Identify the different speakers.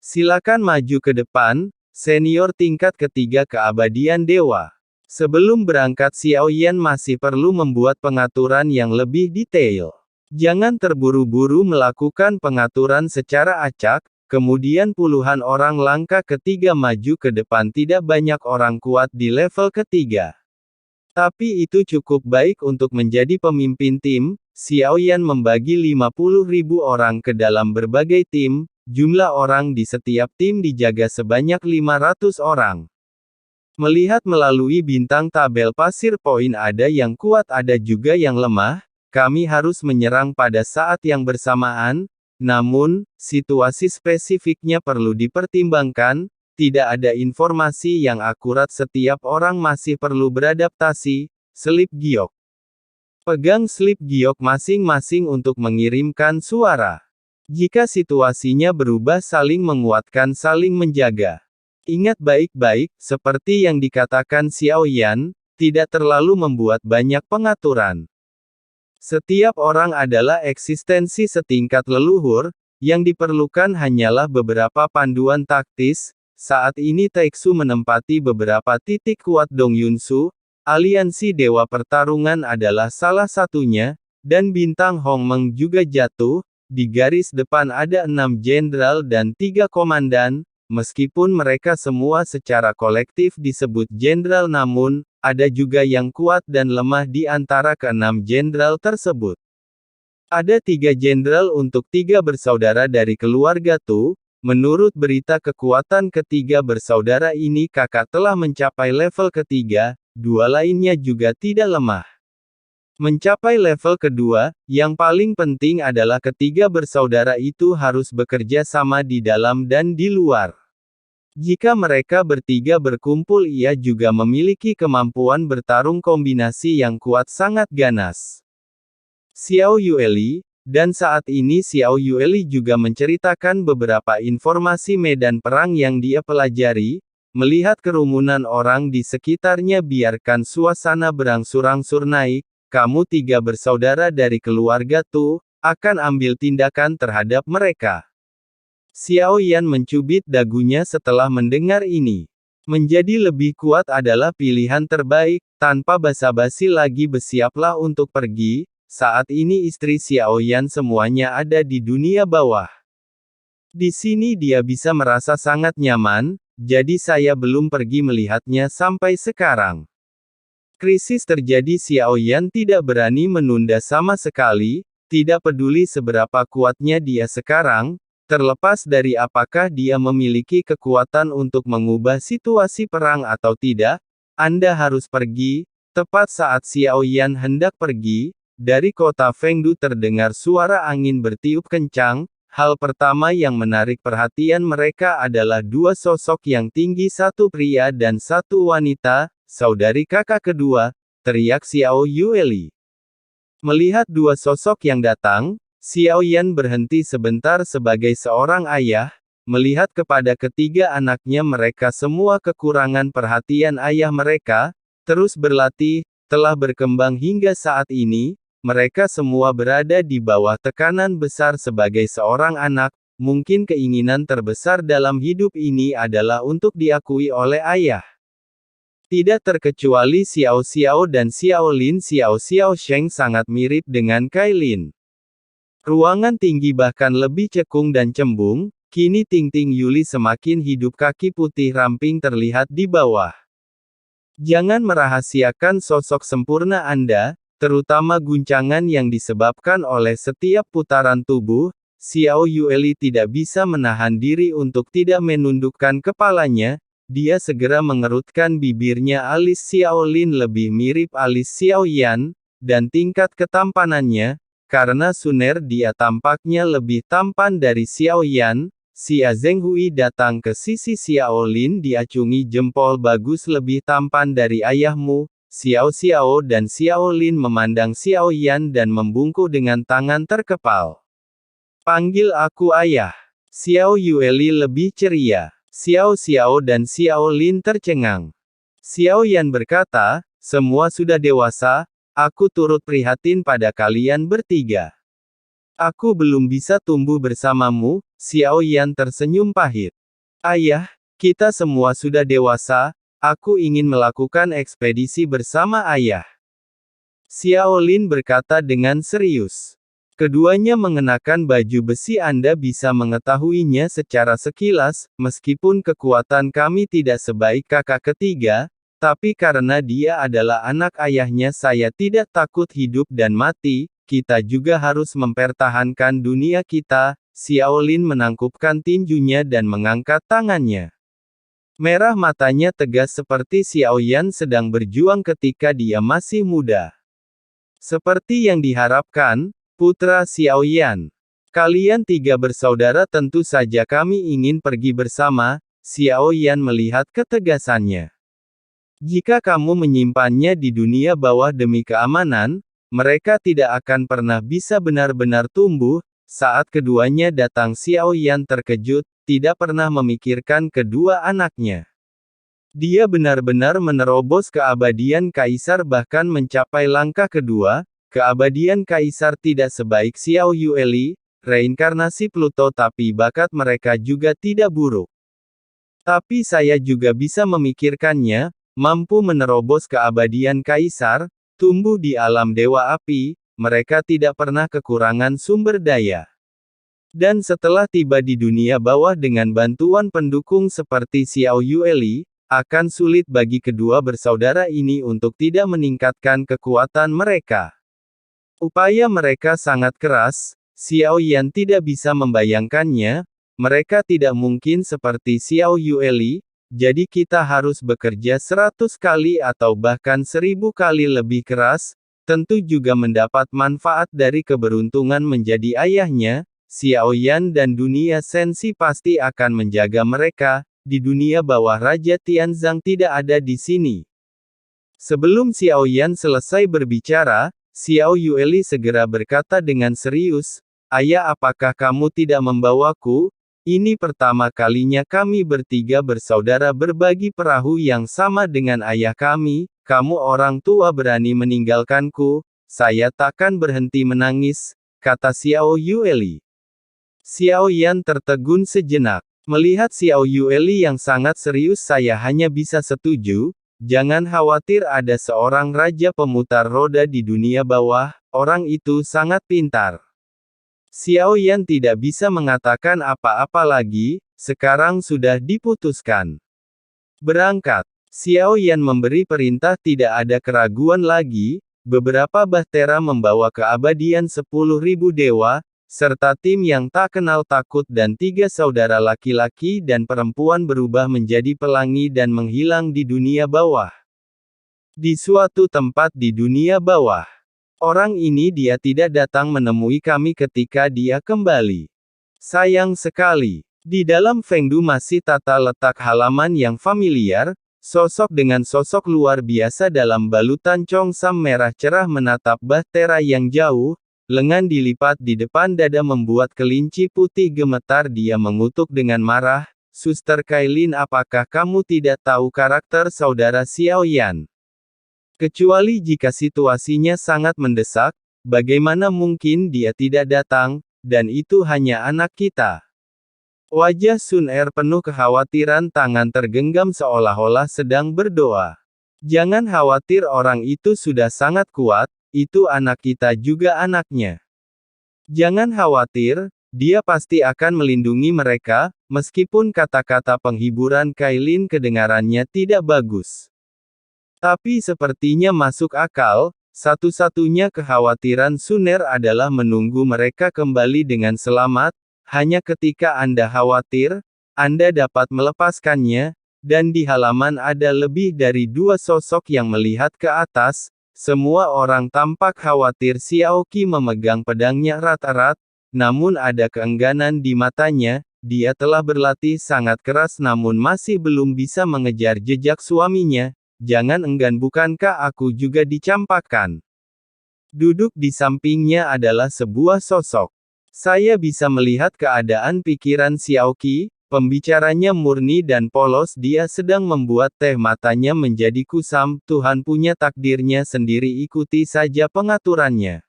Speaker 1: Silakan maju ke depan, senior tingkat ketiga keabadian dewa. Sebelum berangkat Xiao Yan masih perlu membuat pengaturan yang lebih detail. Jangan terburu-buru melakukan pengaturan secara acak, kemudian puluhan orang langkah ketiga maju ke depan. Tidak banyak orang kuat di level ketiga. Tapi itu cukup baik untuk menjadi pemimpin tim. Xiao Yan membagi 50.000 orang ke dalam berbagai tim. Jumlah orang di setiap tim dijaga sebanyak 500 orang. Melihat melalui bintang tabel pasir poin, ada yang kuat ada juga yang lemah. Kami harus menyerang pada saat yang bersamaan. Namun, situasi spesifiknya perlu dipertimbangkan. Tidak ada informasi yang akurat, setiap orang masih perlu beradaptasi. Selip giok. Pegang selip giok masing-masing untuk mengirimkan suara. Jika situasinya berubah, saling menguatkan, saling menjaga. Ingat baik-baik, seperti yang dikatakan Xiao Yan, tidak terlalu membuat banyak pengaturan. Setiap orang adalah eksistensi setingkat leluhur, yang diperlukan hanyalah beberapa panduan taktis. Saat ini Taeksu menempati beberapa titik kuat Dongyunsu, aliansi Dewa Pertarungan adalah salah satunya, dan bintang Hongmeng juga jatuh. Di garis depan ada 6 jenderal dan 3 komandan. Meskipun mereka semua secara kolektif disebut jenderal, namun, ada juga yang kuat dan lemah di antara ke-6 jenderal tersebut. Ada 3 jenderal untuk 3 bersaudara dari keluarga Tu. Menurut berita, kekuatan ketiga bersaudara ini kakak telah mencapai level ketiga, 2 lainnya juga tidak lemah. Mencapai level kedua, yang paling penting adalah ketiga bersaudara itu harus bekerja sama di dalam dan di luar. Jika mereka bertiga berkumpul, ia juga memiliki kemampuan bertarung kombinasi yang kuat, sangat ganas. Xiao Yueli, dan saat ini Xiao Yueli juga menceritakan beberapa informasi medan perang yang dia pelajari. Melihat kerumunan orang di sekitarnya, biarkan suasana berangsur-angsur naik. Kamu 3 bersaudara dari keluarga Tu, akan ambil tindakan terhadap mereka. Xiao Yan mencubit dagunya setelah mendengar ini. Menjadi lebih kuat adalah pilihan terbaik. Tanpa basa-basi lagi, bersiaplah untuk pergi. Saat ini istri Xiao Yan semuanya ada di dunia bawah. Di sini dia bisa merasa sangat nyaman, jadi saya belum pergi melihatnya sampai sekarang. Krisis terjadi, Xiao Yan tidak berani menunda sama sekali, tidak peduli seberapa kuatnya dia sekarang, terlepas dari apakah dia memiliki kekuatan untuk mengubah situasi perang atau tidak, Anda harus pergi. Tepat saat Xiao Yan hendak pergi, dari kota Fengdu terdengar suara angin bertiup kencang. Hal pertama yang menarik perhatian mereka adalah 2 sosok yang tinggi, satu pria dan satu wanita. Saudari kakak kedua, teriak Xiao Yueli. Melihat 2 sosok yang datang, Xiao Yan berhenti sebentar sebagai seorang ayah, melihat kepada ketiga anaknya. Mereka semua kekurangan perhatian ayah mereka, terus berlatih, telah berkembang hingga saat ini. Mereka semua berada di bawah tekanan besar sebagai seorang anak. Mungkin keinginan terbesar dalam hidup ini adalah untuk diakui oleh ayah. Tidak terkecuali Xiao Xiao dan Xiao Lin. Xiao Xiao Sheng sangat mirip dengan Kai Lin. Ruangan tinggi bahkan lebih cekung dan cembung. Kini Ting Ting Yuli semakin hidup, kaki putih ramping terlihat di bawah. Jangan merahasiakan sosok sempurna Anda, terutama guncangan yang disebabkan oleh setiap putaran tubuh. Xiao Yueli tidak bisa menahan diri untuk tidak menundukkan kepalanya. Dia segera mengerutkan bibirnya. Alis Xiao Lin lebih mirip alis Xiao Yan, dan tingkat ketampanannya, karena suner dia tampaknya lebih tampan dari Xiao Yan. Xia Zhenghui datang ke sisi Xiao Lin, diacungi jempol. Bagus, lebih tampan dari ayahmu. Xiao Xiao dan Xiao Lin memandang Xiao Yan dan membungkuk dengan tangan terkepal. Panggil aku ayah. Xiao Yueli lebih ceria. Xiao Xiao dan Xiao Lin tercengang. Xiao Yan berkata, semua sudah dewasa, aku turut prihatin pada kalian bertiga. Aku belum bisa tumbuh bersamamu. Xiao Yan tersenyum pahit. Ayah, kita semua sudah dewasa, aku ingin melakukan ekspedisi bersama ayah. Xiao Lin berkata dengan serius. Keduanya mengenakan baju besi. Anda bisa mengetahuinya secara sekilas, meskipun kekuatan kami tidak sebaik kakak ketiga, tapi karena dia adalah anak ayahnya saya tidak takut hidup dan mati, kita juga harus mempertahankan dunia kita. Xiao Lin menangkupkan tinjunya dan mengangkat tangannya. Merah matanya tegas seperti Xiao Yan sedang berjuang ketika dia masih muda. Seperti yang diharapkan, Putra Xiao Yan. Kalian tiga bersaudara tentu saja kami ingin pergi bersama, Xiao Yan melihat ketegasannya. Jika kamu menyimpannya di dunia bawah demi keamanan, mereka tidak akan pernah bisa benar-benar tumbuh. Saat keduanya datang Xiao Yan terkejut, tidak pernah memikirkan kedua anaknya. Dia benar-benar menerobos keabadian Kaisar bahkan mencapai langkah kedua. Keabadian Kaisar tidak sebaik Xiao Yueli, reinkarnasi Pluto tapi bakat mereka juga tidak buruk. Tapi saya juga bisa memikirkannya, mampu menerobos keabadian Kaisar, tumbuh di alam Dewa Api, mereka tidak pernah kekurangan sumber daya. Dan setelah tiba di dunia bawah dengan bantuan pendukung seperti Xiao Yueli, akan sulit bagi kedua bersaudara ini untuk tidak meningkatkan kekuatan mereka. Upaya mereka sangat keras, Xiao Yan tidak bisa membayangkannya, mereka tidak mungkin seperti Xiao Yueli, jadi kita harus bekerja 100 kali atau bahkan 1000 kali lebih keras, tentu juga mendapat manfaat dari keberuntungan menjadi ayahnya, Xiao Yan dan dunia sensi pasti akan menjaga mereka, di dunia bawah Raja Tianzang tidak ada di sini. Sebelum Xiao Yan selesai berbicara, Xiao Yueli segera berkata dengan serius, "Ayah, apakah kamu tidak membawaku? Ini pertama kalinya kami bertiga bersaudara berbagi perahu yang sama dengan ayah kami, kamu orang tua berani meninggalkanku, saya takkan berhenti menangis," kata Xiao Yueli. Xiao Yan tertegun sejenak. Melihat Xiao Yueli yang sangat serius saya hanya bisa setuju. Jangan khawatir ada seorang raja pemutar roda di dunia bawah, orang itu sangat pintar. Xiao Yan tidak bisa mengatakan apa-apa lagi, sekarang sudah diputuskan. Berangkat. Xiao Yan memberi perintah tidak ada keraguan lagi, beberapa bahtera membawa keabadian 10.000 dewa, serta tim yang tak kenal takut dan 3 saudara laki-laki dan perempuan berubah menjadi pelangi dan menghilang di dunia bawah. Di suatu tempat di dunia bawah. Orang ini dia tidak datang menemui kami ketika dia kembali. Sayang sekali. Di dalam Fengdu masih tata letak halaman yang familiar, sosok dengan sosok luar biasa dalam balutan congsam merah cerah menatap bahtera yang jauh. Lengan dilipat di depan dada membuat kelinci putih gemetar. Dia mengutuk dengan marah, "Suster Kailin, apakah kamu tidak tahu karakter saudara Xiao Yan? Kecuali jika situasinya sangat mendesak, bagaimana mungkin dia tidak datang, dan itu hanya anak kita?" Wajah Sun Er penuh kekhawatiran, tangan tergenggam seolah-olah sedang berdoa. "Jangan khawatir, orang itu sudah sangat kuat. Itu anak kita juga anaknya. Jangan khawatir, dia pasti akan melindungi mereka," meskipun kata-kata penghiburan Kailin kedengarannya tidak bagus. Tapi sepertinya masuk akal, satu-satunya kekhawatiran Suner adalah menunggu mereka kembali dengan selamat, hanya ketika Anda khawatir, Anda dapat melepaskannya, dan di halaman ada lebih dari 2 sosok yang melihat ke atas. Semua orang tampak khawatir. Xiao Qi memegang pedangnya erat-erat, namun ada keengganan di matanya. Dia telah berlatih sangat keras namun masih belum bisa mengejar jejak suaminya. "Jangan enggan, bukankah aku juga dicampakkan?" Duduk di sampingnya adalah sebuah sosok. Saya bisa melihat keadaan pikiran Xiao Qi. Pembicaranya murni dan polos. Dia sedang membuat teh, matanya menjadi kusam. Tuhan punya takdirnya sendiri, ikuti saja pengaturannya.